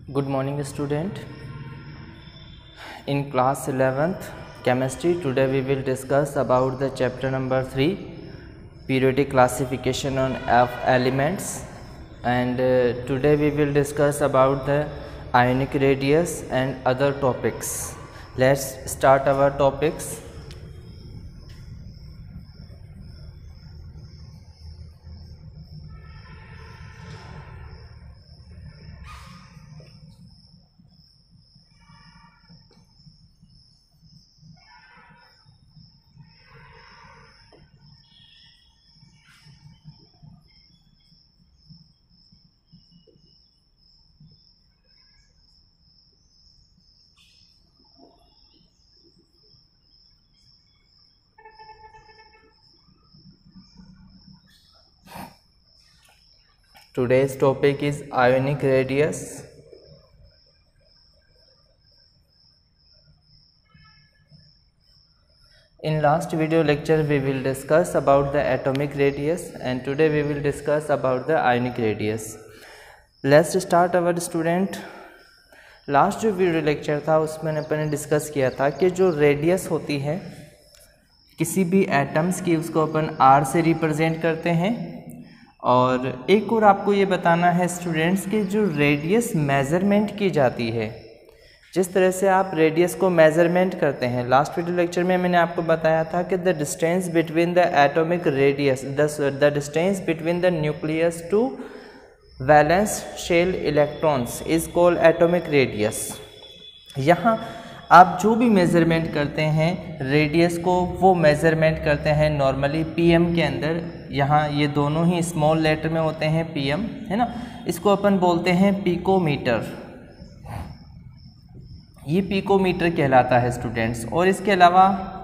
Good morning, student. In class 11th chemistry, today we will discuss about the chapter number 3, periodic classification of elements, and today we will discuss about the ionic radius and other topics. Let's start our topics. Today's topic is ionic radius. In last video lecture we will discuss about the atomic radius, and today we will discuss about the ionic radius. Let's start our student. Last जो video lecture था उसमें अपन ने discuss किया था कि जो radius होती है किसी भी एटम्स की उसको अपन R से रिप्रेजेंट करते हैं। और एक और आपको ये बताना है स्टूडेंट्स कि जो रेडियस मेज़रमेंट की जाती है, जिस तरह से आप रेडियस को मेज़रमेंट करते हैं, लास्ट वीडियो लेक्चर में मैंने आपको बताया था कि the distance between the atomic radius, the distance between the nucleus to valence shell electrons is called atomic radius. यहाँ आप जो भी मेज़रमेंट करते हैं रेडियस को, वो मेज़रमेंट करते हैं नॉर्मली पीएम के अंदर। यहाँ ये दोनों ही स्मॉल लेटर में होते हैं, पीएम है ना, इसको अपन बोलते हैं पिकोमीटर। ये पिकोमीटर कहलाता है स्टूडेंट्स। और इसके अलावा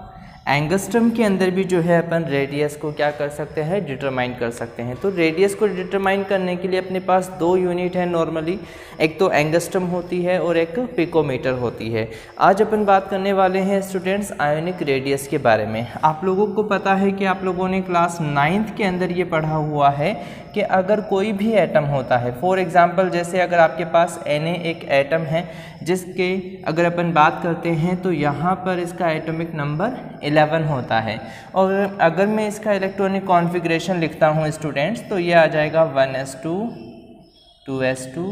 एंगस्ट्रम के अंदर भी जो है अपन रेडियस को क्या कर सकते हैं, डिटरमाइन कर सकते हैं। तो रेडियस को डिटरमाइन करने के लिए अपने पास दो यूनिट है नॉर्मली, एक तो एंगस्ट्रम होती है और एक पिकोमीटर होती है। आज अपन बात करने वाले हैं स्टूडेंट्स आयोनिक रेडियस के बारे में। आप लोगों को पता है कि आप लोगों ने क्लास 9th के अंदर ये पढ़ा हुआ है कि अगर कोई भी एटम होता है, फॉर एग्जांपल जैसे अगर आपके पास Na एक एटम है जिसके अगर अपन बात करते हैं तो यहाँ पर इसका एटॉमिक नंबर 11 होता है। और अगर मैं इसका इलेक्ट्रॉनिक कॉन्फ़िगरेशन लिखता हूँ स्टूडेंट्स तो ये आ जाएगा 1s2 2s2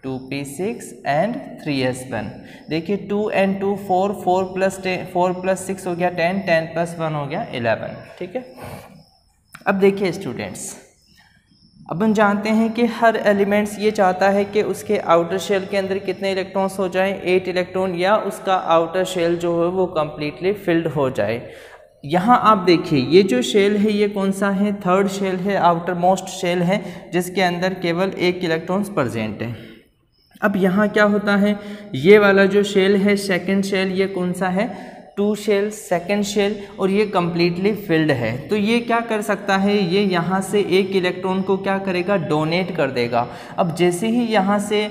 2p6 and 3s1। देखिए 2 and 2 4 4 plus 6 हो गया 10 10 plus 1 हो गया 11। ठीक है, अब देखिए स्टूडेंट्स, अपन जानते हैं कि हर एलिमेंट्स ये चाहता है कि उसके आउटर शेल के अंदर कितने इलेक्ट्रॉन्स हो जाएं, 8 इलेक्ट्रॉन, या उसका आउटर शेल जो है वो कम्प्लीटली फिल्ड हो जाए। यहाँ आप देखिए ये जो शेल है ये कौन सा है, थर्ड शेल है, आउटर मोस्ट शेल है, जिसके अंदर केवल 1 इलेक्ट्रॉन्स प्रेजेंट है। अब यहाँ क्या होता है, ये वाला जो शेल है सेकेंड शेल, ये कौन सा है, 2 शेल, सेकेंड शेल, और ये कम्प्लीटली फिल्ड है। तो ये क्या कर सकता है, ये यहाँ से 1 इलेक्ट्रॉन को क्या करेगा, डोनेट कर देगा। अब जैसे ही यहाँ से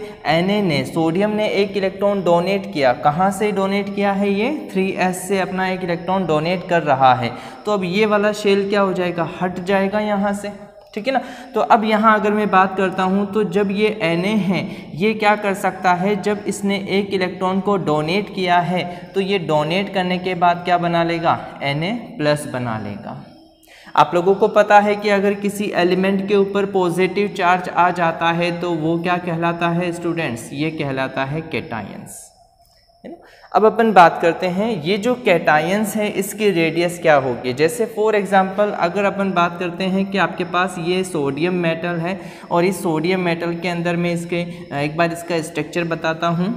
सोडियम ने 1 इलेक्ट्रॉन डोनेट किया, कहाँ से डोनेट किया है, ये 3s से अपना 1 इलेक्ट्रॉन डोनेट कर रहा है। तो अब ये वाला शेल क्या हो जाएगा, हट जाएगा यहाँ से। ठीक है ना। तो अब यहाँ अगर मैं बात करता हूँ तो जब ये Na है ये क्या कर सकता है, जब इसने 1 इलेक्ट्रॉन को डोनेट किया है तो ये डोनेट करने के बाद क्या बना लेगा, Na+ बना लेगा। आप लोगों को पता है कि अगर किसी एलिमेंट के ऊपर पॉजिटिव चार्ज आ जाता है तो वो क्या कहलाता है स्टूडेंट्स, ये कहलाता है कैटायंस। अब अपन बात करते हैं ये जो कैटायंस है इसकी रेडियस क्या होगी। जैसे फॉर एग्जांपल अगर अपन बात करते हैं कि आपके पास ये सोडियम मेटल है और इस सोडियम मेटल के अंदर मैं इसके एक बार इसका स्ट्रक्चर बताता हूँ।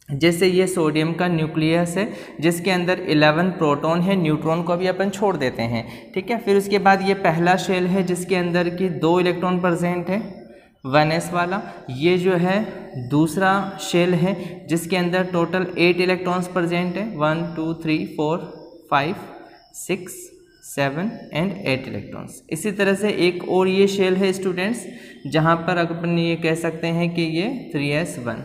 जैसे ये सोडियम का न्यूक्लियस है जिसके अंदर 11 प्रोटॉन है, न्यूट्रॉन को भी अपन छोड़ देते हैं। ठीक है, फिर उसके बाद ये पहला शेल है जिसके अंदर की 2 इलेक्ट्रॉन प्रेजेंट है, 1s वाला। ये जो है दूसरा शेल है जिसके अंदर टोटल 8 इलेक्ट्रॉन्स प्रेजेंट है, 1 2 3 4 5 6 7 एंड 8 इलेक्ट्रॉन्स। इसी तरह से एक और ये शेल है स्टूडेंट्स जहाँ पर अपन ये कह सकते हैं कि ये 3s1।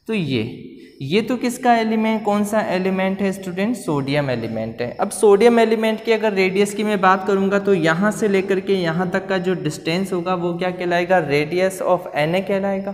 तो ये तो किसका एलिमेंट, कौन सा एलिमेंट है स्टूडेंट, सोडियम एलिमेंट है। अब सोडियम एलिमेंट की अगर रेडियस की मैं बात करूंगा तो यहाँ से लेकर के यहाँ तक का जो डिस्टेंस होगा वो क्या कहलाएगा, रेडियस ऑफ Na कहलाएगा।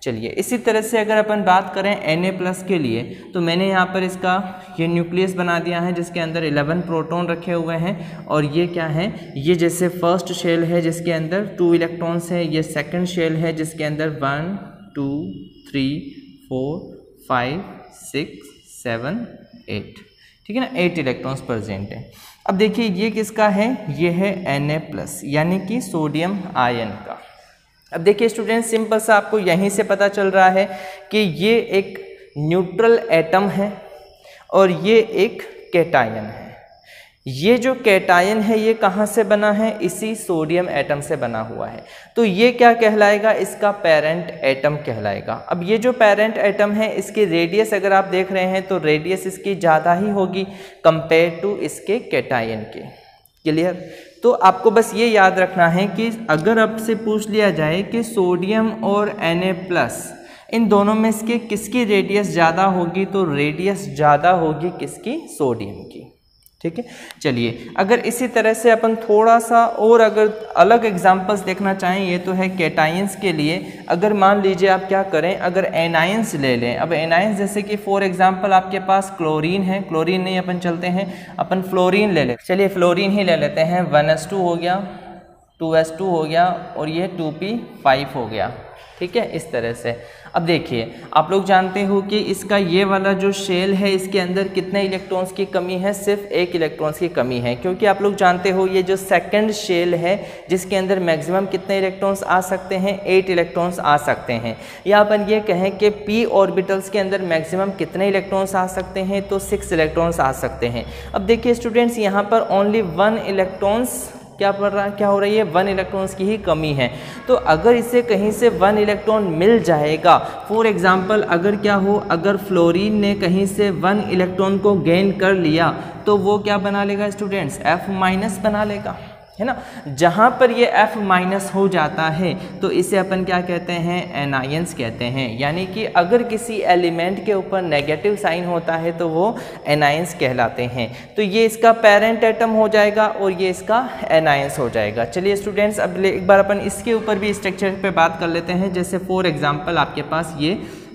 चलिए इसी तरह से अगर अपन बात करें Na+ के लिए, तो मैंने यहाँ पर इसका ये न्यूक्लियस बना दिया है जिसके अंदर 11 प्रोटॉन रखे हुए हैं। और ये क्या है, ये जैसे फर्स्ट शेल है जिसके अंदर 2 इलेक्ट्रॉन्स है, ये सेकंड शेल है जिसके अंदर 1 2 3 4 5 6 7 8, ठीक है ना, 8 इलेक्ट्रॉन्स प्रेजेंट है। अब देखिए ये किसका है, ये है Na+, यानी कि सोडियम आयन का। अब देखिए स्टूडेंट, सिंपल सा आपको यहीं से पता चल रहा है कि ये एक न्यूट्रल एटम है और ये एक कैटायन है। ये जो कैटायन है ये कहाँ से बना है, इसी सोडियम एटम से बना हुआ है। तो ये क्या कहलाएगा, इसका पेरेंट एटम कहलाएगा। अब ये जो पेरेंट एटम है इसकी रेडियस अगर आप देख रहे हैं तो रेडियस इसकी ज़्यादा ही होगी कंपेयर टू इसके कैटायन के। क्लियर। तो आपको बस ये याद रखना है कि अगर आपसे पूछ लिया जाए कि सोडियम और Na+ इन दोनों में से किसकी रेडियस ज़्यादा होगी, तो रेडियस ज़्यादा होगी किसकी, सोडियम की। ठीक है। चलिए अगर इसी तरह से अपन थोड़ा सा और अगर अलग एग्जांपल्स देखना चाहें, ये तो है कैटायंस के लिए। अगर मान लीजिए आप क्या करें, अगर एनायंस ले लें। अब एनायंस जैसे कि फॉर एग्जांपल आपके पास क्लोरीन है, क्लोरीन नहीं अपन चलते हैं, अपन फ्लोरीन ले लें। चलिए फ्लोरीन ही ले लेते हैं। 1s2 हो गया, 2s2 हो गया और ये 2p5 हो गया। ठीक है, इस तरह से। अब देखिए आप लोग जानते हो कि इसका ये वाला जो शेल है इसके अंदर कितने इलेक्ट्रॉन्स की कमी है, सिर्फ 1 इलेक्ट्रॉन्स की कमी है। क्योंकि आप लोग जानते हो ये जो सेकंड शेल है जिसके अंदर मैक्सिमम कितने इलेक्ट्रॉन्स आ सकते हैं, 8 इलेक्ट्रॉन्स आ सकते हैं। या अपन ये कहें कि p ऑर्बिटल्स के अंदर मैक्सिमम कितने इलेक्ट्रॉन्स आ सकते हैं, तो 6 इलेक्ट्रॉन्स आ सकते हैं। अब देखिए स्टूडेंट्स, यहाँ पर ओनली 1 इलेक्ट्रॉन्स क्या हो रही है, 1 इलेक्ट्रॉन्स की ही कमी है। तो अगर इसे कहीं से 1 इलेक्ट्रॉन मिल जाएगा, फॉर एग्जांपल अगर क्या हो, अगर फ्लोरीन ने कहीं से 1 इलेक्ट्रॉन को गेन कर लिया तो वो क्या बना लेगा स्टूडेंट्स, F- बना लेगा, है ना। जहाँ पर ये F- हो जाता है तो इसे अपन क्या कहते हैं, एनायंस कहते हैं। यानी कि अगर किसी एलिमेंट के ऊपर नेगेटिव साइन होता है तो वो एनायंस कहलाते हैं। तो ये इसका पेरेंट एटम हो जाएगा और ये इसका एनायंस हो जाएगा। चलिए स्टूडेंट्स, अब एक बार अपन इसके ऊपर भी स्ट्रक्चर पे बात कर लेते हैं। जैसे फॉर एग्जांपल आपके पास ये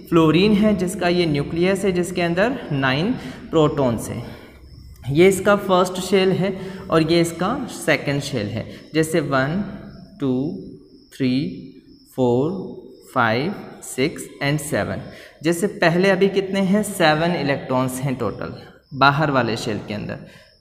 फ्लोरीन है जिसका ये न्यूक्लियस है जिसके अंदर 9 प्रोटॉन्स है। ये इसका फर्स्ट शेल है और ये इसका सेकंड शेल है। जैसे 1 2 3 4 5 6 एंड 7। जैसे पहले अभी कितने हैं, 7 इलेक्ट्रॉन्स हैं टोटल बाहर वाले शेल के अंदर,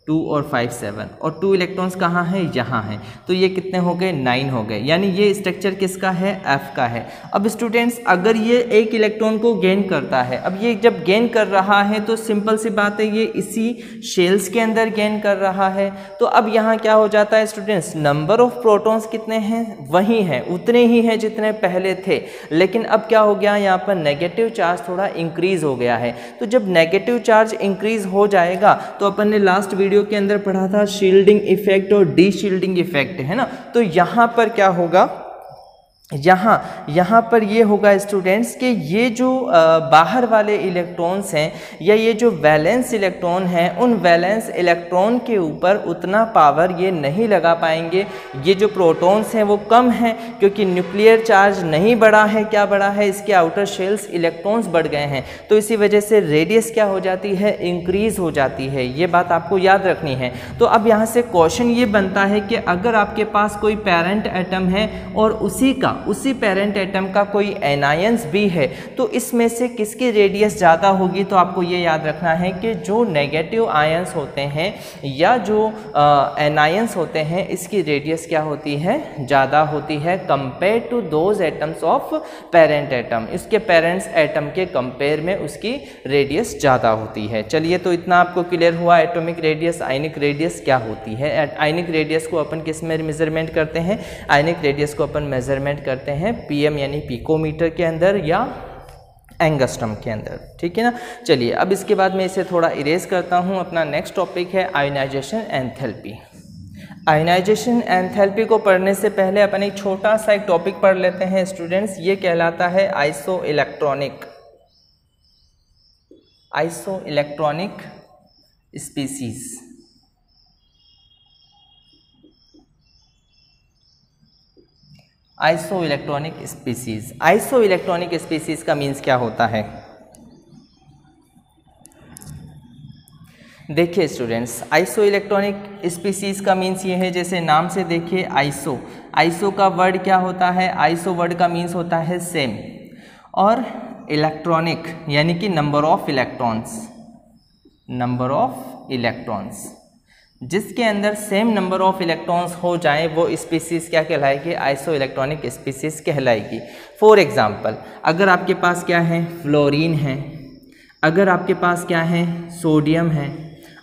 2 और 5 7, और 2 इलेक्ट्रॉन्स कहाँ हैं, यहाँ हैं। तो ये कितने हो गए, 9 हो गए। यानी ये स्ट्रक्चर किसका है, F का है। अब स्टूडेंट्स अगर ये 1 इलेक्ट्रॉन को गेन करता है, अब ये जब गेन कर रहा है तो सिंपल सी बात है ये इसी शेल्स के अंदर गेन कर रहा है। तो अब यहाँ क्या हो जाता है स्टूडेंट्स, नंबर ऑफ प्रोटॉन्स कितने हैं, वही हैं, उतने ही हैं जितने पहले थे। लेकिन अब क्या हो गया, यहाँ पर नेगेटिव चार्ज थोड़ा इंक्रीज हो गया है। तो जब नेगेटिव चार्ज इंक्रीज हो जाएगा तो अपन ने लास्ट वीडियो के अंदर पढ़ा था शील्डिंग इफेक्ट और डी शील्डिंग इफेक्ट, है ना। तो यहाँ पर क्या होगा, यहाँ पर ये होगा स्टूडेंट्स कि ये जो बाहर वाले इलेक्ट्रॉन्स हैं या ये जो वैलेंस इलेक्ट्रॉन हैं, उन वैलेंस इलेक्ट्रॉन के ऊपर उतना पावर ये नहीं लगा पाएंगे। ये जो प्रोटॉन्स हैं वो कम हैं क्योंकि न्यूक्लियर चार्ज नहीं बढ़ा है, क्या बढ़ा है, इसके आउटर शेल्स इलेक्ट्रॉन्स बढ़ गए हैं। तो इसी वजह से रेडियस क्या हो जाती है, इंक्रीज हो जाती है। ये बात आपको याद रखनी है। तो अब यहाँ से क्वेश्चन ये बनता है कि अगर आपके पास कोई पेरेंट एटम है और उसी पेरेंट एटम का कोई एनायंस भी है, तो इसमें से किसकी रेडियस ज़्यादा होगी। तो आपको ये याद रखना है कि जो नेगेटिव आयंस होते हैं या जो एनायंस होते हैं, इसकी रेडियस क्या होती है, ज़्यादा होती है compare to those atoms of parent atom. इसके पेरेंट्स एटम के कंपेयर में उसकी रेडियस ज़्यादा होती है। चलिए तो इतना आपको क्लियर हुआ एटॉमिक रेडियस, आयनिक रेडियस क्या होती है। आयनिक रेडियस को अपन किस में मेजरमेंट करते हैं, आयनिक रेडियस को अपन मेजरमेंट करते हैं पीएम यानी पिकोमीटर के अंदर या एंगस्ट्रम के अंदर, ठीक है ना। चलिए अब इसके बाद मैं इसे थोड़ा इरेज करता हूँ। अपना नेक्स्ट टॉपिक है आयोनाइजेशन एंथैल्पी। आयोनाइजेशन एंथैल्पी को पढ़ने से पहले अपन एक छोटा सा एक टॉपिक पढ़ लेते हैं स्टूडेंट्स। ये कहलाता है iso electronic species. Iso electronic species. Iso electronic species का मीन्स क्या होता है? देखिए स्टूडेंट्स, आइसो इलेक्ट्रॉनिक स्पीसीज का मीन्स ये है, जैसे नाम से देखिए आइसो, आइसो का वर्ड क्या होता है? आइसो वर्ड का मीन्स होता है सेम, और इलेक्ट्रॉनिक यानी कि number of electrons, number of electrons, जिसके अंदर सेम नंबर ऑफ इलेक्ट्रॉन्स हो जाए वो स्पीसीज क्या कहलाएगी? आइसो इलेक्ट्रॉनिक स्पीसीज कहलाएगी। फॉर एग्जांपल, अगर आपके पास क्या है? फ्लोरीन है, अगर आपके पास क्या है? सोडियम है,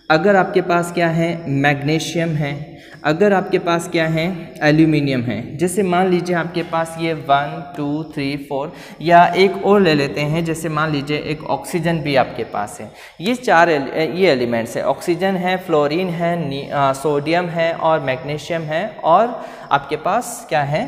अगर आपके पास क्या है? मैग्नीशियम है, अगर आपके पास क्या है? एल्यूमिनियम है। जैसे मान लीजिए आपके पास ये 1 2 3 4, या एक और ले लेते हैं, जैसे मान लीजिए एक ऑक्सीजन भी आपके पास है। ये चार ये एलिमेंट्स है, ऑक्सीजन है, फ्लोरीन है, सोडियम है और मैग्नीशियम है, और आपके पास क्या है?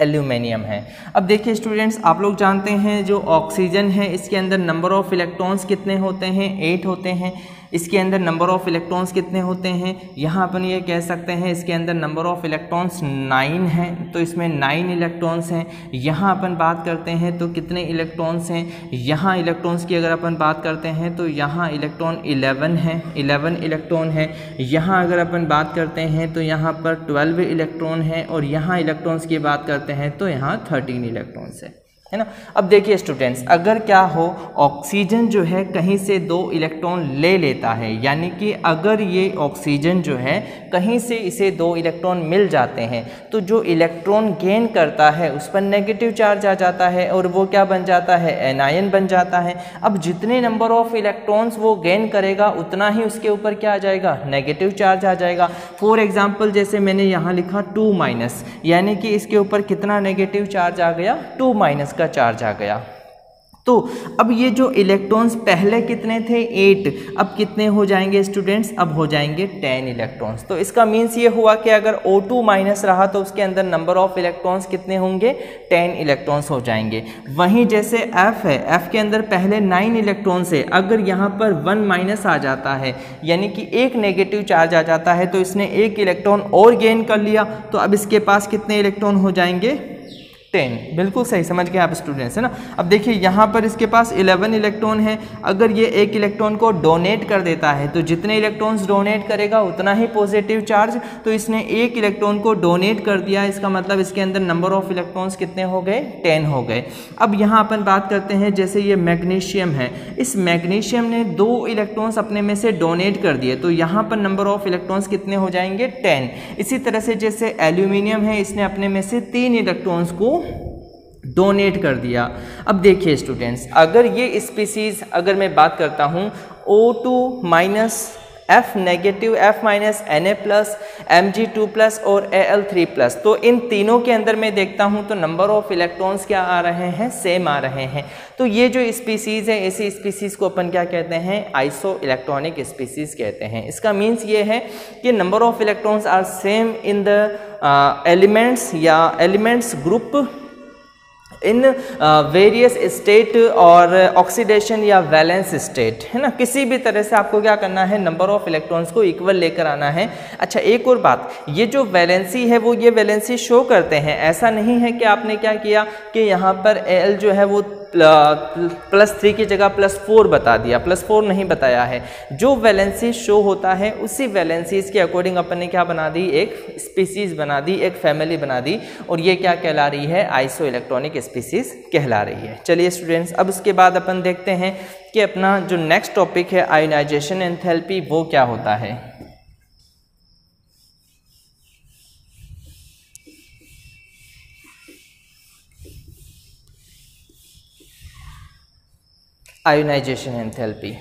एल्यूमिनियम है। अब देखिए स्टूडेंट्स, आप लोग जानते हैं जो ऑक्सीजन है इसके अंदर नंबर ऑफ इलेक्ट्रॉन्स कितने होते हैं? 8 होते हैं। इसके अंदर नंबर ऑफ इलेक्ट्रॉन्स कितने होते हैं? यहाँ अपन ये कह सकते हैं इसके अंदर नंबर ऑफ इलेक्ट्रॉन्स 9 हैं, तो इसमें 9 इलेक्ट्रॉन्स हैं। यहाँ अपन बात करते हैं तो कितने इलेक्ट्रॉन्स हैं? यहाँ इलेक्ट्रॉन्स की अगर अपन बात करते हैं तो यहाँ इलेक्ट्रॉन 11 है, 11 इलेक्ट्रॉन है। यहाँ अगर अपन बात करते हैं तो यहाँ पर 12 इलेक्ट्रॉन है, और यहाँ इलेक्ट्रॉन्स की बात करते हैं तो यहाँ 13 इलेक्ट्रॉन्स है ना। अब देखिए स्टूडेंट्स, अगर क्या हो, ऑक्सीजन जो है कहीं से 2 इलेक्ट्रॉन ले लेता है, यानी कि अगर ये ऑक्सीजन जो है कहीं से इसे 2 इलेक्ट्रॉन मिल जाते हैं, तो जो इलेक्ट्रॉन गेन करता है उस पर नेगेटिव चार्ज आ जाता है, और वो क्या बन जाता है? एनायन बन जाता है। अब जितने नंबर ऑफ इलेक्ट्रॉन्स वो गेन करेगा उतना ही उसके ऊपर क्या आ जाएगा? नेगेटिव चार्ज आ जाएगा। फॉर एग्जाम्पल, जैसे मैंने यहाँ लिखा 2-, यानी कि इसके ऊपर कितना नेगेटिव चार्ज आ गया? 2- का चार्ज आ गया। तो अब ये जो इलेक्ट्रॉन्स पहले कितने थे? 8, अब कितने हो जाएंगे स्टूडेंट्स? अब हो जाएंगे 10 इलेक्ट्रॉन्स। तो इसका मीन्स ये हुआ कि अगर O2- रहा तो उसके अंदर नंबर ऑफ इलेक्ट्रॉन्स कितने होंगे? 10 इलेक्ट्रॉन्स हो जाएंगे। वहीं जैसे F है, F के अंदर पहले 9 इलेक्ट्रॉन्स है, अगर यहाँ पर 1- आ जाता है, यानी कि एक नेगेटिव चार्ज आ जाता है, तो इसने एक इलेक्ट्रॉन और गेन कर लिया, तो अब इसके पास कितने इलेक्ट्रॉन हो जाएंगे? 10। बिल्कुल सही समझ गए आप स्टूडेंट्स, है ना। अब देखिए यहाँ पर इसके पास 11 इलेक्ट्रॉन है, अगर ये एक इलेक्ट्रॉन को डोनेट कर देता है तो जितने इलेक्ट्रॉन्स डोनेट करेगा उतना ही पॉजिटिव चार्ज, तो इसने एक इलेक्ट्रॉन को डोनेट कर दिया, इसका मतलब इसके अंदर नंबर ऑफ इलेक्ट्रॉन्स कितने हो गए? 10 हो गए। अब यहाँ अपन बात करते हैं, जैसे ये मैग्नीशियम है, इस मैग्नीशियम ने 2 इलेक्ट्रॉन्स अपने में से डोनेट कर दिए, तो यहाँ पर नंबर ऑफ इलेक्ट्रॉन्स कितने हो जाएंगे? 10। इसी तरह से जैसे एल्यूमिनियम है, इसने अपने में से 3 इलेक्ट्रॉन्स को डोनेट कर दिया। अब देखिए स्टूडेंट्स, अगर ये स्पीसीज, अगर मैं बात करता हूँ O2-, F-, F-, Na+, Mg2+, और Al3+, तो इन तीनों के अंदर मैं देखता हूँ तो नंबर ऑफ इलेक्ट्रॉन्स क्या आ रहे हैं? सेम आ रहे हैं। तो ये जो स्पीसीज है, ऐसी स्पीसीज को अपन क्या कहते हैं? आइसो इलेक्ट्रॉनिक स्पीसीज कहते हैं। इसका मीन्स ये है कि number of electrons are same in the elements या elements group in various state और ऑक्सीडेशन या वैलेंस स्टेट, है ना। किसी भी तरह से आपको क्या करना है? नंबर ऑफ इलेक्ट्रॉन्स को इक्वल लेकर आना है। अच्छा, एक और बात, ये जो वैलेंसी है वो ये वैलेंसी शो करते हैं, ऐसा नहीं है कि आपने क्या किया कि यहाँ पर Al जो है वो +3 की जगह +4 बता दिया, +4 नहीं बताया है। जो वैलेंसी शो होता है उसी वैलेंसीज के अकॉर्डिंग अपन ने क्या बना दी? एक स्पीसीज बना दी, एक फैमिली बना दी, और ये क्या कहला रही है? आइसो इलेक्ट्रॉनिक स्पीसीज कहला रही है। चलिए स्टूडेंट्स, अब उसके बाद अपन देखते हैं कि अपना जो नेक्स्ट टॉपिक है आयोनाइजेशन एंथैल्पी, वो क्या होता है। आयोनाइजेशन एंथैल्पी,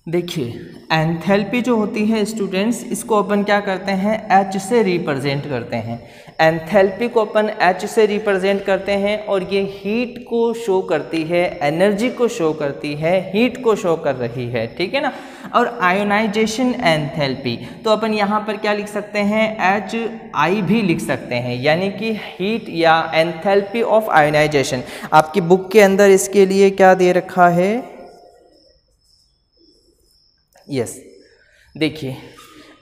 देखिए एंथैल्पी जो होती है स्टूडेंट्स, इसको अपन क्या करते हैं, H से रिप्रेजेंट करते हैं। एंथैल्पी को अपन H से रिप्रेजेंट करते हैं और ये हीट को शो करती है, एनर्जी को शो करती है, हीट को शो कर रही है, ठीक है ना। और आयोनाइजेशन एंथैल्पी तो अपन यहाँ पर क्या लिख सकते हैं, HI भी लिख सकते हैं, यानी कि हीट या एंथैल्पी ऑफ आयोनाइजेशन। आपकी बुक के अंदर इसके लिए क्या दे रखा है, यस देखिए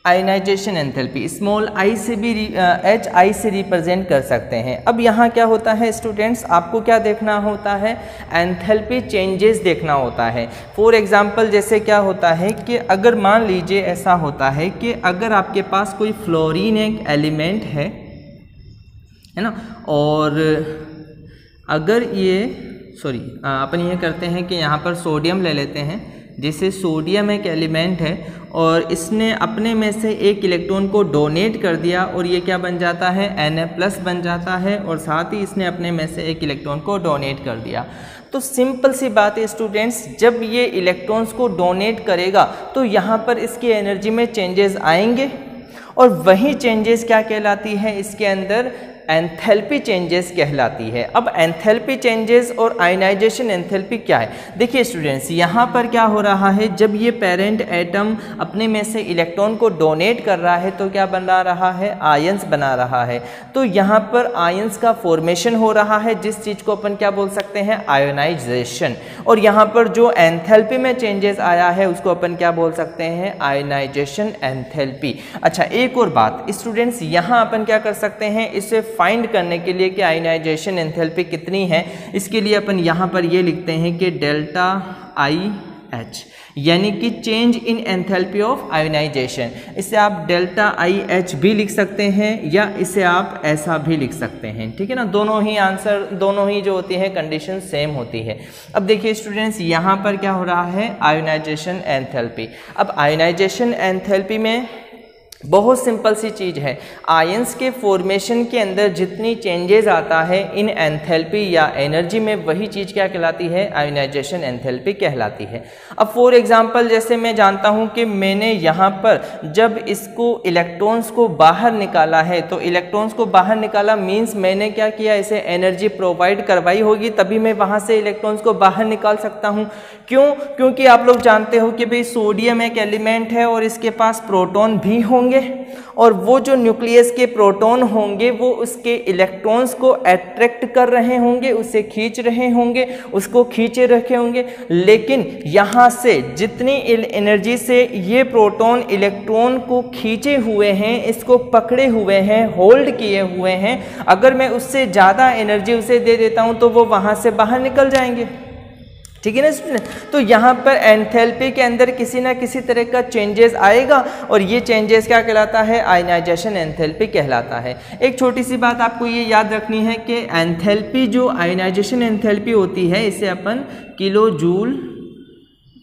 आयोनाइजेशन एंथैल्पी स्मॉल आई से भी HI से रिप्रेजेंट कर सकते हैं। अब यहाँ क्या होता है स्टूडेंट्स, आपको क्या देखना होता है, एंथैल्पी चेंजेस देखना होता है। फॉर एग्जांपल जैसे क्या होता है कि अगर मान लीजिए ऐसा होता है कि अगर आपके पास कोई फ्लोरीन एक एलिमेंट है ना, और अगर ये अपन ये करते हैं कि यहाँ पर सोडियम ले लेते हैं, जैसे सोडियम एक एलिमेंट है और इसने अपने में से एक इलेक्ट्रॉन को डोनेट कर दिया और ये क्या बन जाता है, Na+ बन जाता है, और साथ ही इसने अपने में से एक इलेक्ट्रॉन को डोनेट कर दिया। तो सिंपल सी बात है स्टूडेंट्स, जब ये इलेक्ट्रॉन्स को डोनेट करेगा तो यहाँ पर इसकी एनर्जी में चेंजेस आएंगे और वही चेंजेस क्या कहलाती है, इसके अंदर एंथैल्पी चेंजेस कहलाती है। अब एंथैल्पी चेंजेस और आयोनाइजेशन एंथैल्पी क्या है, देखिए स्टूडेंट्स यहाँ पर क्या हो रहा है, जब ये पेरेंट एटम अपने में से इलेक्ट्रॉन को डोनेट कर रहा है तो क्या बना रहा है, आयंस बना रहा है। तो यहाँ पर आयंस का फॉर्मेशन हो रहा है, जिस चीज़ को अपन क्या बोल सकते हैं, आयोनाइजेशन। और यहाँ पर जो एंथैल्पी में चेंजेस आया है उसको अपन क्या बोल सकते हैं, आयोनाइजेशन एंथैल्पी। अच्छा एक और बात स्टूडेंट्स, यहाँ अपन क्या कर सकते हैं, इसे फाइंड करने के लिए कि आयोनाइजेशन एंथैल्पी कितनी है, इसके लिए अपन यहाँ पर ये लिखते हैं कि डेल्टा IH, यानी कि change in enthalpy of ionisation. इसे आप डेल्टा IH भी लिख सकते हैं या इसे आप ऐसा भी लिख सकते हैं, ठीक है ना। दोनों ही आंसर, दोनों ही जो होती है कंडीशन सेम होती है। अब देखिए स्टूडेंट्स यहाँ पर क्या हो रहा है, आयोनाइजेशन एंथैल्पी। अब आयोनाइजेशन एंथैल्पी में बहुत सिंपल सी चीज़ है, आयंस के फॉर्मेशन के अंदर जितनी चेंजेस आता है इन एंथैल्पी या एनर्जी में, वही चीज़ क्या कहलाती है, आयोनाइजेशन एंथैल्पी कहलाती है। अब फॉर एग्जांपल जैसे मैं जानता हूँ कि मैंने यहाँ पर जब इसको इलेक्ट्रॉन्स को बाहर निकाला है, तो इलेक्ट्रॉन्स को बाहर निकाला मीन्स मैंने क्या किया, इसे एनर्जी प्रोवाइड करवाई होगी, तभी मैं वहाँ से इलेक्ट्रॉन्स को बाहर निकाल सकता हूँ। क्यों, क्योंकि आप लोग जानते हो कि भाई सोडियम एक एलिमेंट है और इसके पास प्रोटॉन भी होंगे, और वो जो न्यूक्लियस के प्रोटॉन होंगे वो उसके इलेक्ट्रॉन्स को अट्रैक्ट कर रहे होंगे, उसे खींच रहे होंगे, उसको खींचे रखे होंगे। लेकिन यहाँ से जितनी एनर्जी से ये प्रोटॉन इलेक्ट्रॉन को खींचे हुए हैं, इसको पकड़े हुए हैं, होल्ड किए हुए हैं, अगर मैं उससे ज़्यादा एनर्जी उसे दे देता हूँ तो वो वहाँ से बाहर निकल जाएंगे, ठीक है ना स्टूडेंट। तो यहाँ पर एंथैल्पी के अंदर किसी ना किसी तरह का चेंजेस आएगा और ये चेंजेस क्या कहलाता है, आयोनाइजेशन एंथैल्पी कहलाता है। एक छोटी सी बात आपको ये याद रखनी है कि एंथैल्पी जो आयोनाइजेशन एंथैल्पी होती है इसे अपन किलो जूल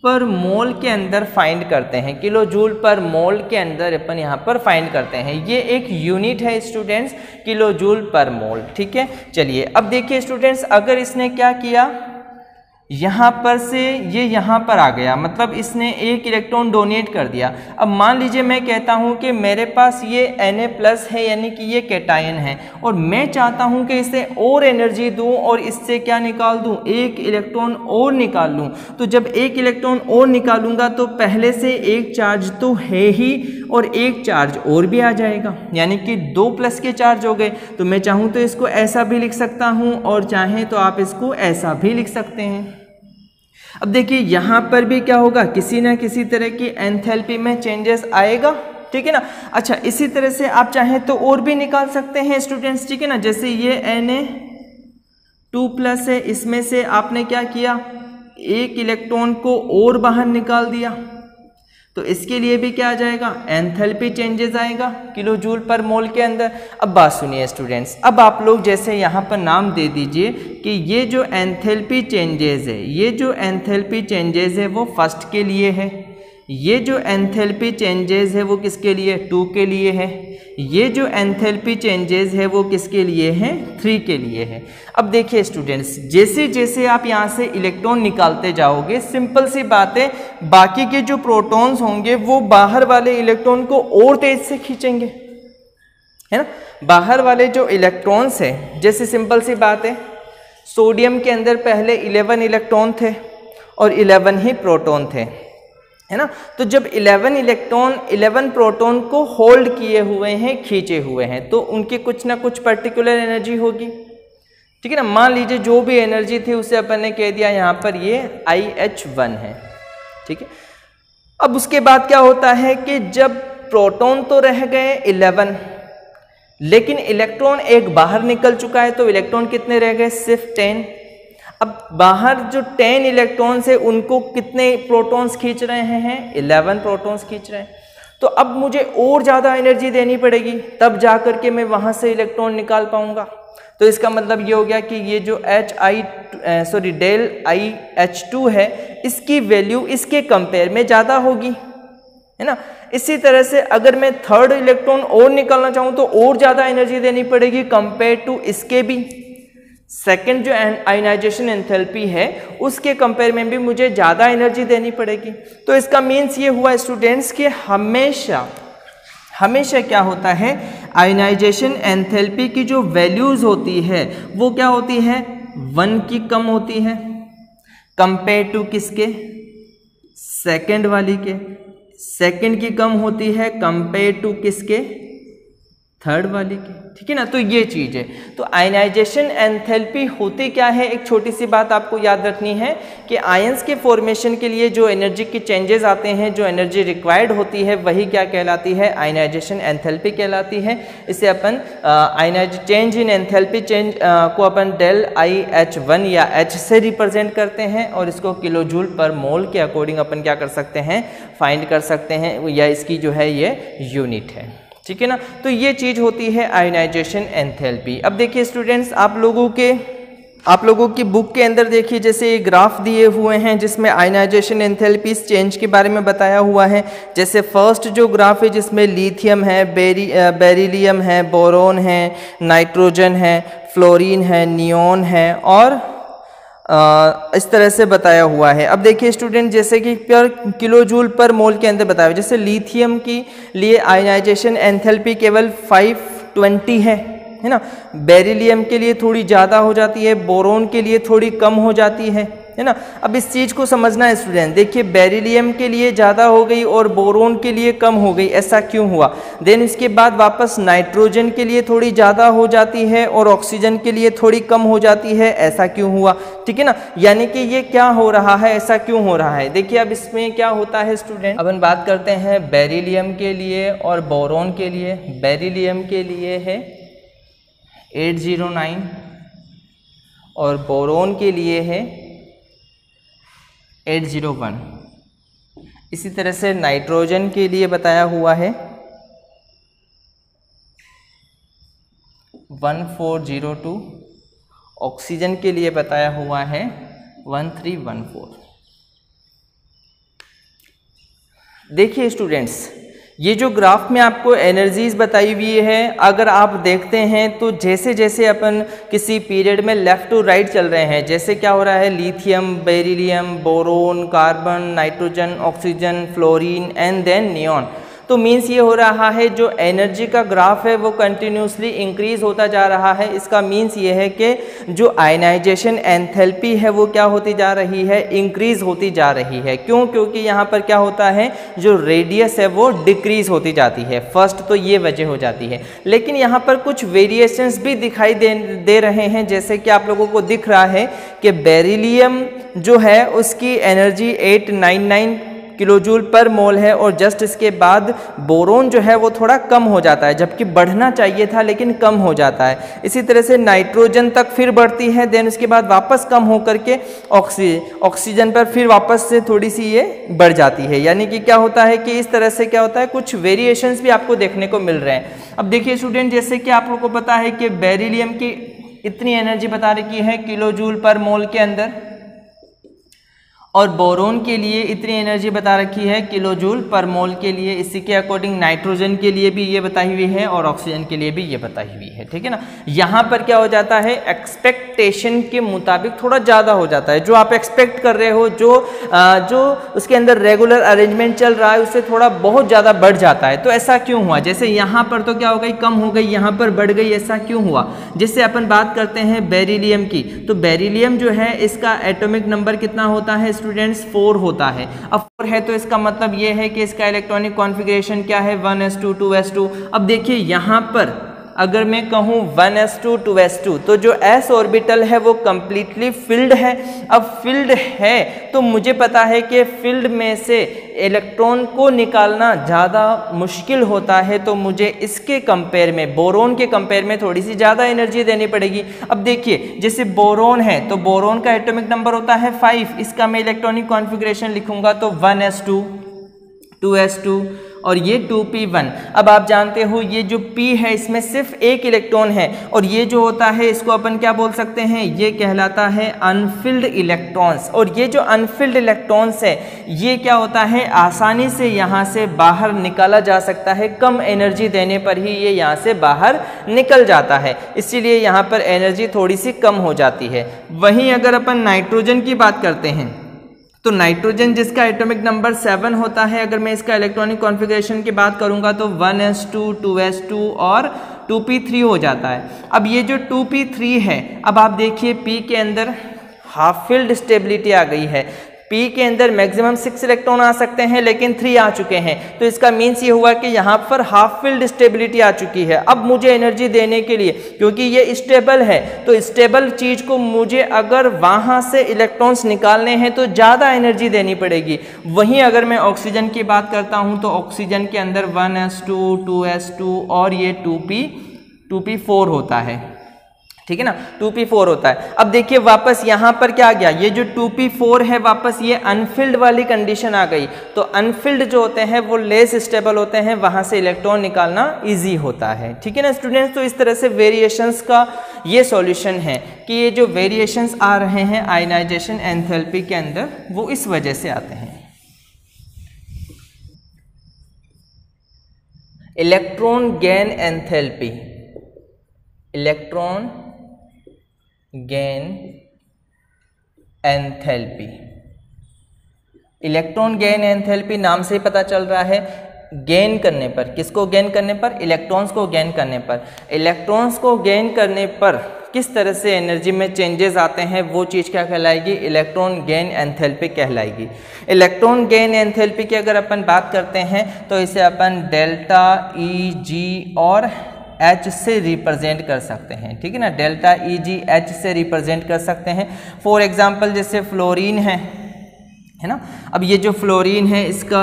पर मोल के अंदर फाइंड करते हैं, किलो जूल पर मोल के अंदर अपन यहाँ पर फाइंड करते हैं। ये एक यूनिट है स्टूडेंट्स, किलो जूल पर मोल, ठीक है। चलिए अब देखिए स्टूडेंट्स, अगर इसने क्या किया, यहाँ पर से ये यहाँ पर आ गया, मतलब इसने एक इलेक्ट्रॉन डोनेट कर दिया। अब मान लीजिए मैं कहता हूँ कि मेरे पास ये Na+ है, यानी कि ये कैटायन है, और मैं चाहता हूँ कि इसे और एनर्जी दूँ और इससे क्या निकाल दूँ, एक इलेक्ट्रॉन और निकाल लूँ। तो जब एक इलेक्ट्रॉन और निकालूंगा तो पहले से एक चार्ज तो है ही और एक चार्ज और भी आ जाएगा, यानी कि 2+ के चार्ज हो गए। तो मैं चाहूँ तो इसको ऐसा भी लिख सकता हूँ और चाहें तो आप इसको ऐसा भी लिख सकते हैं। अब देखिए यहाँ पर भी क्या होगा, किसी ना किसी तरह की एंथैल्पी में चेंजेस आएगा, ठीक है ना। अच्छा इसी तरह से आप चाहें तो और भी निकाल सकते हैं स्टूडेंट्स, ठीक है ना। जैसे ये Na2+ है, इसमें से आपने क्या किया, एक इलेक्ट्रॉन को और बाहर निकाल दिया, तो इसके लिए भी क्या आ जाएगा, एंथैल्पी चेंजेस आएगा किलो जूल पर मोल के अंदर। अब बात सुनिए स्टूडेंट्स, अब आप लोग जैसे यहाँ पर नाम दे दीजिए कि ये जो एंथैल्पी चेंजेस है, ये जो एंथैल्पी चेंजेस है वो फर्स्ट के लिए है, ये जो एंथैल्पी चेंजेस है वो किसके लिए, 2 के लिए है। ये जो एंथैल्पी चेंजेस है वो किसके लिए है, 3 के लिए है। अब देखिए स्टूडेंट्स, जैसे जैसे आप यहाँ से इलेक्ट्रॉन निकालते जाओगे, सिंपल सी बात है, बाकी के जो प्रोटॉन्स होंगे वो बाहर वाले इलेक्ट्रॉन को और तेज से खींचेंगे, है ना। बाहर वाले जो इलेक्ट्रॉन्स हैं, जैसे सिंपल सी बात है, सोडियम के अंदर पहले 11 इलेक्ट्रॉन थे और 11 ही प्रोटॉन थे, है ना। तो जब 11 इलेक्ट्रॉन 11 प्रोटॉन को होल्ड किए हुए हैं, खींचे हुए हैं, तो उनकी कुछ ना कुछ पर्टिकुलर एनर्जी होगी, ठीक है ना। मान लीजिए जो भी एनर्जी थी उसे अपन ने कह दिया यहाँ पर ये IH1 है, ठीक है। अब उसके बाद क्या होता है कि जब प्रोटॉन तो रह गए 11, लेकिन इलेक्ट्रॉन एक बाहर निकल चुका है, तो इलेक्ट्रॉन कितने रह गए, सिर्फ 10। अब बाहर जो 10 इलेक्ट्रॉन्स है उनको कितने प्रोटॉन्स खींच रहे हैं, 11 प्रोटॉन्स खींच रहे हैं। तो अब मुझे और ज़्यादा एनर्जी देनी पड़ेगी, तब जा कर के मैं वहाँ से इलेक्ट्रॉन निकाल पाऊँगा। तो इसका मतलब ये हो गया कि ये जो डेल IH2 है, इसकी वैल्यू इसके कंपेयर में ज़्यादा होगी, है ना। इसी तरह से अगर मैं थर्ड इलेक्ट्रॉन और निकालना चाहूँ तो और ज़्यादा एनर्जी देनी पड़ेगी कंपेयर टू इसके भी। सेकंड जो आयनाइजेशन एंथैल्पी है उसके कंपेयर में भी मुझे ज़्यादा एनर्जी देनी पड़ेगी। तो इसका मीन्स ये हुआ स्टूडेंट्स कि हमेशा क्या होता है, आयनाइजेशन एंथैल्पी की जो वैल्यूज़ होती है वो क्या होती है, 1 की कम होती है कंपेयर टू किसके, सेकंड वाली के। सेकंड की कम होती है कंपेयर टू किसके, थर्ड वाली की, ठीक है ना। तो ये चीज़ है। तो आयनाइजेशन एंथैल्पी होती क्या है, एक छोटी सी बात आपको याद रखनी है कि आयंस के फॉर्मेशन के लिए जो एनर्जी के चेंजेस आते हैं, जो एनर्जी रिक्वायर्ड होती है, वही क्या कहलाती है, आयनाइजेशन एंथैल्पी कहलाती है। इसे अपन चेंज इन एंथैल्पी चेंज को अपन डेल IH1 या H से रिप्रेजेंट करते हैं, और इसको किलो जूल पर मोल के अकॉर्डिंग अपन क्या कर सकते हैं, फाइंड कर सकते हैं, या इसकी जो है ये यूनिट है, ठीक है ना। तो ये चीज़ होती है आयनाइजेशन एंथैल्पी। अब देखिए स्टूडेंट्स, आप लोगों की बुक के अंदर देखिए, जैसे ये ग्राफ दिए हुए हैं जिसमें आयनाइजेशन एंथैल्पी चेंज के बारे में बताया हुआ है। जैसे फर्स्ट जो ग्राफ है जिसमें लिथियम है, बेरिलियम है, बोरोन है, नाइट्रोजन है, फ्लोरीन है, नियोन है, और इस तरह से बताया हुआ है। अब देखिए स्टूडेंट, जैसे कि पर किलो जूल पर मोल के अंदर बताया, जैसे लिथियम की लिए आयनाइजेशन एंथैल्पी केवल 520 है ना। बेरिलियम के लिए थोड़ी ज़्यादा हो जाती है, बोरोन के लिए थोड़ी कम हो जाती है ना। अब इस चीज़ को समझना है स्टूडेंट। देखिए बेरिलियम के लिए ज़्यादा हो गई और बोरोन के लिए कम हो गई, ऐसा क्यों हुआ। देन इसके बाद वापस नाइट्रोजन के लिए थोड़ी ज़्यादा हो जाती है और ऑक्सीजन के लिए थोड़ी कम हो जाती है, ऐसा क्यों हुआ, ठीक है ना। यानी कि ये क्या हो रहा है, ऐसा क्यों हो रहा है। देखिए अब इसमें क्या होता है स्टूडेंट, अब हम बात करते हैं बेरिलियम के लिए और बोरोन के लिए। बेरिलियम के लिए है 809 और बोरोन के लिए है 801। इसी तरह से नाइट्रोजन के लिए बताया हुआ है 1402, ऑक्सीजन के लिए बताया हुआ है 1314। देखिए स्टूडेंट्स, ये जो ग्राफ में आपको एनर्जीज बताई हुई है, अगर आप देखते हैं तो जैसे जैसे अपन किसी पीरियड में लेफ़्ट टू राइट चल रहे हैं, जैसे क्या हो रहा है, lithium, beryllium, boron, carbon, nitrogen, oxygen, fluorine and then neon. तो मीन्स ये हो रहा है जो एनर्जी का ग्राफ है वो कंटिन्यूसली इंक्रीज होता जा रहा है। इसका मीन्स ये है कि जो आयनाइजेशन एंथैल्पी है वो क्या होती जा रही है, इंक्रीज होती जा रही है। क्यों, क्योंकि यहाँ पर क्या होता है, जो रेडियस है वो डिक्रीज होती जाती है। फर्स्ट तो ये वजह हो जाती है, लेकिन यहाँ पर कुछ वेरिएशंस भी दिखाई दे रहे हैं। जैसे कि आप लोगों को दिख रहा है कि बेरिलियम जो है उसकी एनर्जी 899 किलो जूल पर मोल है, और जस्ट इसके बाद बोरोन जो है वो थोड़ा कम हो जाता है, जबकि बढ़ना चाहिए था लेकिन कम हो जाता है। इसी तरह से नाइट्रोजन तक फिर बढ़ती है, देन उसके बाद वापस कम हो करके ऑक्सीजन पर फिर वापस से थोड़ी सी ये बढ़ जाती है। यानी कि क्या होता है कि इस तरह से क्या होता है, कुछ वेरिएशंस भी आपको देखने को मिल रहे हैं। अब देखिए स्टूडेंट, जैसे कि आप लोग को पता है कि बेरिलियम की इतनी एनर्जी बता रखी है किलो जूल पर मोल के अंदर, और बोरोन के लिए इतनी एनर्जी बता रखी है किलो जूल पर मोल के लिए। इसी के अकॉर्डिंग नाइट्रोजन के लिए भी ये बताई हुई है और ऑक्सीजन के लिए भी ये बताई हुई है, ठीक है ना। यहाँ पर क्या हो जाता है, एक्सपेक्टेशन के मुताबिक थोड़ा ज़्यादा हो जाता है। जो आप एक्सपेक्ट कर रहे हो, जो उसके अंदर रेगुलर अरेंजमेंट चल रहा है, उससे थोड़ा बहुत ज़्यादा बढ़ जाता है। तो ऐसा क्यों हुआ? जैसे यहाँ पर तो क्या हो गई, कम हो गई, यहाँ पर बढ़ गई, ऐसा क्यों हुआ? जिससे अपन बात करते हैं बेरिलियम की, तो बेरिलियम जो है इसका एटॉमिक नंबर कितना होता है स्टूडेंट्स? 4 होता है। अब 4 है तो इसका मतलब ये है कि इसका इलेक्ट्रॉनिक कॉन्फ़िगरेशन क्या है? 1s2 2s2। अब देखिए यहाँ पर अगर मैं कहूँ 1s2 2s2 तो जो s ऑर्बिटल है वो कंप्लीटली फिल्ड है। अब फिल्ड है तो मुझे पता है कि फिल्ड में से इलेक्ट्रॉन को निकालना ज़्यादा मुश्किल होता है, तो मुझे इसके कंपेयर में, बोरोन के कंपेयर में थोड़ी सी ज़्यादा एनर्जी देनी पड़ेगी। अब देखिए जैसे बोरोन है तो बोरोन का एटॉमिक नंबर होता है 5, इसका मैं इलेक्ट्रॉनिक कॉन्फ़िगरेशन लिखूंगा तो 1s2 2s2 और ये 2p1। अब आप जानते हो ये जो p है इसमें सिर्फ एक इलेक्ट्रॉन है, और ये जो होता है इसको अपन क्या बोल सकते हैं? ये कहलाता है अनफिल्ड इलेक्ट्रॉन्स। और ये जो अनफिल्ड इलेक्ट्रॉन्स है ये क्या होता है, आसानी से यहाँ से बाहर निकाला जा सकता है। कम एनर्जी देने पर ही ये यहाँ से बाहर निकल जाता है, इसीलिए यहाँ पर एनर्जी थोड़ी सी कम हो जाती है। वहीं अगर अपन नाइट्रोजन की बात करते हैं तो नाइट्रोजन जिसका एटॉमिक नंबर 7 होता है, अगर मैं इसका इलेक्ट्रॉनिक कॉन्फ़िगरेशन की बात करूंगा तो 1s2 2s2 और 2p3 हो जाता है। अब ये जो 2p3 है, अब आप देखिए p के अंदर हाफ फील्ड स्टेबिलिटी आ गई है। p के अंदर मैक्सिमम 6 इलेक्ट्रॉन आ सकते हैं लेकिन 3 आ चुके हैं, तो इसका मीन्स ये हुआ कि यहाँ पर हाफ फील्ड स्टेबिलिटी आ चुकी है। अब मुझे एनर्जी देने के लिए, क्योंकि ये स्टेबल है, तो स्टेबल चीज़ को मुझे अगर वहाँ से इलेक्ट्रॉन्स निकालने हैं तो ज़्यादा एनर्जी देनी पड़ेगी। वहीं अगर मैं ऑक्सीजन की बात करता हूँ तो ऑक्सीजन के अंदर 1s2 2s2 और ये 2p4 होता है, ठीक है ना, 2p4 होता है। अब देखिए वापस यहाँ पर क्या आ गया, ये जो 2p4 है वापस ये अनफिल्ड वाली कंडीशन आ गई। तो अनफिल्ड जो होते हैं वो लेस स्टेबल होते हैं, वहाँ से इलेक्ट्रॉन निकालना इजी होता है, ठीक है ना स्टूडेंट्स। तो इस तरह से वेरिएशंस का ये सॉल्यूशन है कि ये जो वेरिएशंस आ रहे हैं आयनाइजेशन एंथैल्पी के अंदर वो इस वजह से आते हैं। Electron gain enthalpy, electron gain enthalpy, electron gain enthalpy नाम से ही पता चल रहा है, गेन करने पर, किसको गेन करने पर? इलेक्ट्रॉन्स को गेन करने पर। इलेक्ट्रॉन्स को गेन करने पर किस तरह से एनर्जी में चेंजेस आते हैं वो चीज़ क्या कहलाएगी? इलेक्ट्रॉन गेन एंथैल्पी कहलाएगी। इलेक्ट्रॉन गेन एंथैल्पी की अगर अपन बात करते हैं तो इसे अपन डेल्टा ई जी और H से रिप्रेजेंट कर सकते हैं, ठीक है ना, डेल्टा ई जी H से रिप्रेजेंट कर सकते हैं। फॉर एग्जांपल जैसे फ्लोरीन है ना, अब ये जो फ्लोरीन है इसका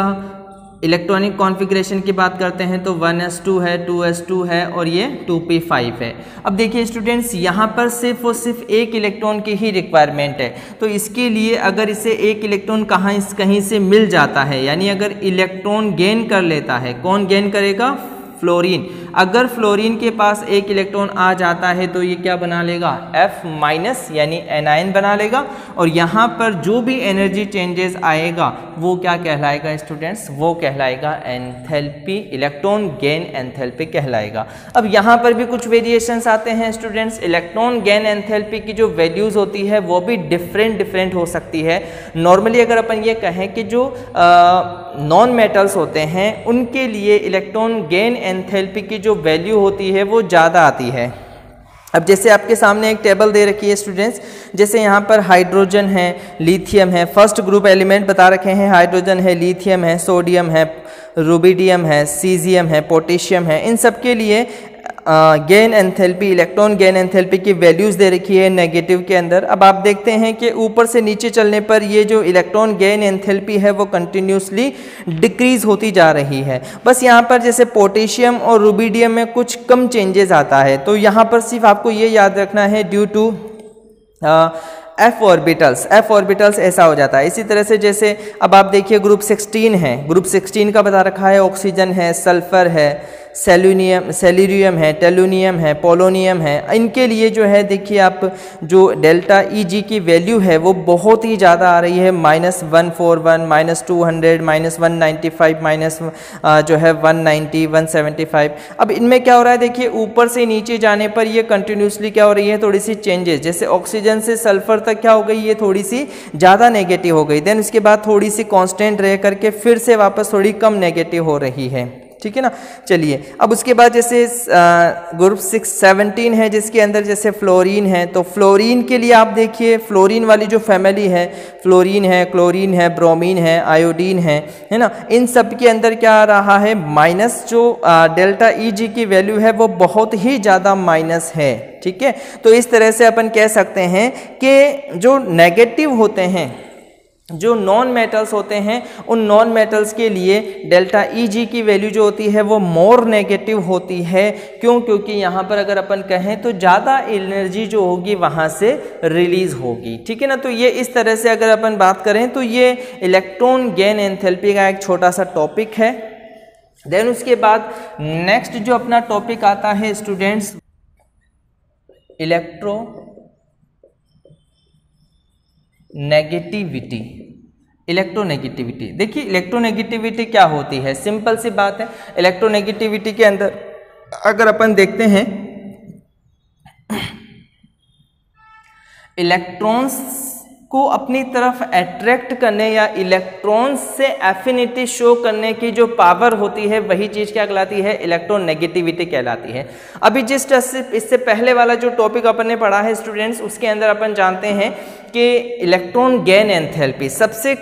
इलेक्ट्रॉनिक कॉन्फ़िगरेशन की बात करते हैं तो 1s2 है 2s2 है और ये 2p5 है। अब देखिए स्टूडेंट्स यहाँ पर सिर्फ और सिर्फ एक इलेक्ट्रॉन की ही रिक्वायरमेंट है, तो इसके लिए अगर इसे एक इलेक्ट्रॉन कहीं से मिल जाता है, यानी अगर इलेक्ट्रॉन गेन कर लेता है, कौन गेन करेगा? फ्लोरीन। अगर फ्लोरीन के पास एक इलेक्ट्रॉन आ जाता है तो ये क्या बना लेगा? F- यानी एनायन बना लेगा, और यहाँ पर जो भी एनर्जी चेंजेस आएगा वो क्या कहलाएगा स्टूडेंट्स? वो कहलाएगा एंथैल्पी, इलेक्ट्रॉन गेन एंथैल्पी कहलाएगा। अब यहाँ पर भी कुछ वेरिएशंस आते हैं स्टूडेंट्स। इलेक्ट्रॉन गेन एंथैल्पी की जो वैल्यूज़ होती है वो भी डिफरेंट हो सकती है। नॉर्मली अगर अपन ये कहें कि जो नॉन मेटल्स होते हैं उनके लिए इलेक्ट्रॉन गेन एंथैल्पी की जो वैल्यू होती है वो ज़्यादा आती है। अब जैसे आपके सामने एक टेबल दे रखी है स्टूडेंट्स, जैसे यहाँ पर हाइड्रोजन है, लिथियम है, फर्स्ट ग्रुप एलिमेंट बता रखे हैं, हाइड्रोजन है, लिथियम है, सोडियम है, रुबिडियम है, सीजियम है, पोटेशियम है। इन सब के लिए gain enthalpy, electron gain enthalpy की वैल्यूज़ दे रखी है नेगेटिव के अंदर। अब आप देखते हैं कि ऊपर से नीचे चलने पर ये जो इलेक्ट्रॉन गेन एंथैल्पी है वो कंटिन्यूसली डिक्रीज होती जा रही है। बस यहाँ पर जैसे पोटेशियम और रुबिडियम में कुछ कम चेंजेस आता है, तो यहाँ पर सिर्फ आपको ये याद रखना है ड्यू टू एफ ऑर्बिटल्स ऐसा हो जाता है। इसी तरह से जैसे अब आप देखिए ग्रुप 16 है, ग्रुप 16 का बता रखा है, ऑक्सीजन है, सल्फर है, सेलेनियम है, टेलुनियम है, पोलोनियम है, इनके लिए जो है देखिए आप जो डेल्टा Eg की वैल्यू है वो बहुत ही ज़्यादा आ रही है, -141, -200, -195, माइनस जो है 190, 175। अब इनमें क्या हो रहा है देखिए, ऊपर से नीचे जाने पर ये कंटिन्यूसली क्या हो रही है, थोड़ी सी चेंजेस, जैसे ऑक्सीजन से सल्फर तक क्या हो गई, ये थोड़ी सी ज़्यादा नेगेटिव हो गई, देन उसके बाद थोड़ी सी कांस्टेंट रह करके फिर से वापस थोड़ी कम नेगेटिव हो रही है, ठीक है ना। चलिए अब उसके बाद जैसे ग्रुप 617 है जिसके अंदर जैसे फ्लोरीन है, तो फ्लोरीन के लिए आप देखिए फ्लोरीन वाली जो फैमिली है, फ्लोरीन है, क्लोरीन है, ब्रोमीन है, आयोडीन है ना, इन सब के अंदर क्या आ रहा है, माइनस जो डेल्टा Eg की वैल्यू है वो बहुत ही ज़्यादा माइनस है, ठीक है। तो इस तरह से अपन कह सकते हैं कि जो नेगेटिव होते हैं, जो नॉन मेटल्स होते हैं, उन नॉन मेटल्स के लिए डेल्टा Eg की वैल्यू जो होती है वो मोर नेगेटिव होती है। क्यों? क्योंकि यहाँ पर अगर अपन कहें तो ज़्यादा एनर्जी जो होगी वहाँ से रिलीज होगी, ठीक है ना। तो ये इस तरह से अगर अपन बात करें तो ये इलेक्ट्रॉन गेन एंथैल्पी का एक छोटा सा टॉपिक है। देन उसके बाद नेक्स्ट जो अपना टॉपिक आता है स्टूडेंट्स, इलेक्ट्रोनेगेटिविटी। देखिए इलेक्ट्रोनेगेटिविटी क्या होती है, सिंपल सी बात है। इलेक्ट्रोनेगेटिविटी के अंदर अगर अपन देखते हैं, इलेक्ट्रॉन्स को अपनी तरफ अट्रैक्ट करने या इलेक्ट्रॉन्स से एफिनिटी शो करने की जो पावर होती है वही चीज़ क्या कहलाती है, इलेक्ट्रोनेगेटिविटी कहलाती है। अभी जिस इससे पहले वाला जो टॉपिक अपन ने पढ़ा है स्टूडेंट्स, उसके अंदर अपन जानते हैं कि इलेक्ट्रॉन गेन एंथैल्पी सबसे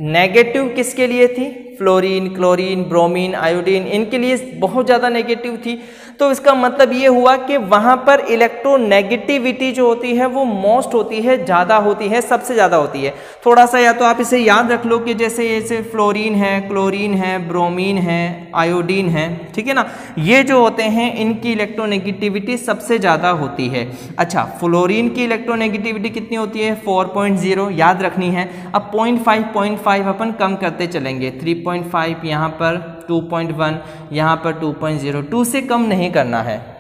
नेगेटिव किसके लिए थी, फ्लोरीन, क्लोरीन, ब्रोमीन, आयोडीन, इनके लिए बहुत ज़्यादा नेगेटिव थी। तो इसका मतलब ये हुआ कि वहाँ पर इलेक्ट्रोनेगेटिविटी जो होती है वो मोस्ट होती है, ज़्यादा होती है, सबसे ज़्यादा होती है। थोड़ा सा या तो आप इसे याद रख लो कि जैसे फ्लोरीन है, क्लोरीन है, ब्रोमीन है, आयोडीन है, ठीक है ना, ये जो होते हैं इनकी इलेक्ट्रोनेगेटिविटी सबसे ज़्यादा होती है। अच्छा, फ्लोरीन की इलेक्ट्रोनेगेटिविटी कितनी होती है, 4.0 याद रखनी है। अब 0.5 अपन कम करते चलेंगे, 3.5 यहाँ पर, 2.1 यहाँ पर, 2.0, 2 से कम नहीं करना है,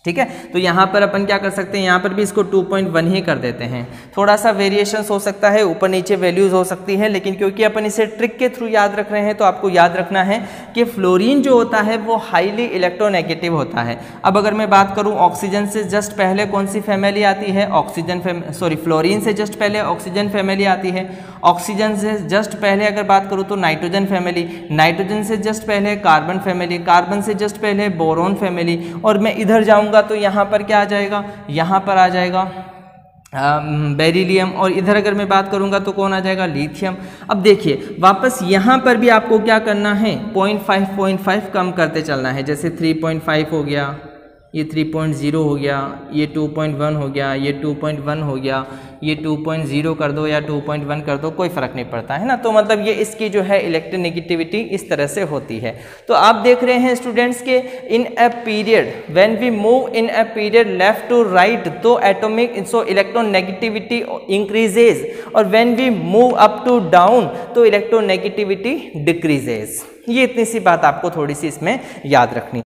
ठीक है। तो यहाँ पर अपन क्या कर सकते हैं, यहाँ पर भी इसको 2.1 ही कर देते हैं। थोड़ा सा वेरिएशंस हो सकता है, ऊपर नीचे वैल्यूज हो सकती है, लेकिन क्योंकि अपन इसे ट्रिक के थ्रू याद रख रहे हैं तो आपको याद रखना है कि फ्लोरीन जो होता है वो हाईली इलेक्ट्रोनेगेटिव होता है। अब अगर मैं बात करूँ ऑक्सीजन से जस्ट पहले कौन सी फैमिली आती है, फ्लोरीन से जस्ट पहले ऑक्सीजन फैमिली आती है। ऑक्सीजन से जस्ट पहले अगर बात करूँ तो नाइट्रोजन फैमिली, नाइट्रोजन से जस्ट पहले कार्बन फैमिली, कार्बन से जस्ट पहले बोरोन फैमिली, और मैं इधर जाऊँगा तो यहाँ पर क्या आ जाएगा, यहाँ पर आ जाएगा बेरिलियम, और इधर अगर मैं बात करूंगा तो कौन आ जाएगा, लिथियम। अब देखिए वापस यहाँ पर भी आपको क्या करना है, 0.5 कम करते चलना है। जैसे 3.5 हो गया, ये 3.0 हो गया, ये 2.1 हो गया, ये 2.1 हो गया, ये 2.0 कर दो या 2.1 कर दो, कोई फ़र्क नहीं पड़ता है ना। तो मतलब ये इसकी जो है इलेक्ट्रोनेगेटिविटी इस तरह से होती है। तो आप देख रहे हैं स्टूडेंट्स के in a period when we move in a period left to right तो इलेक्ट्रोनेगेटिविटी इंक्रीजेज, और when we move up to down तो इलेक्ट्रोनेगेटिविटी डिक्रीजेज। ये इतनी सी बात आपको थोड़ी सी इसमें याद रखनी।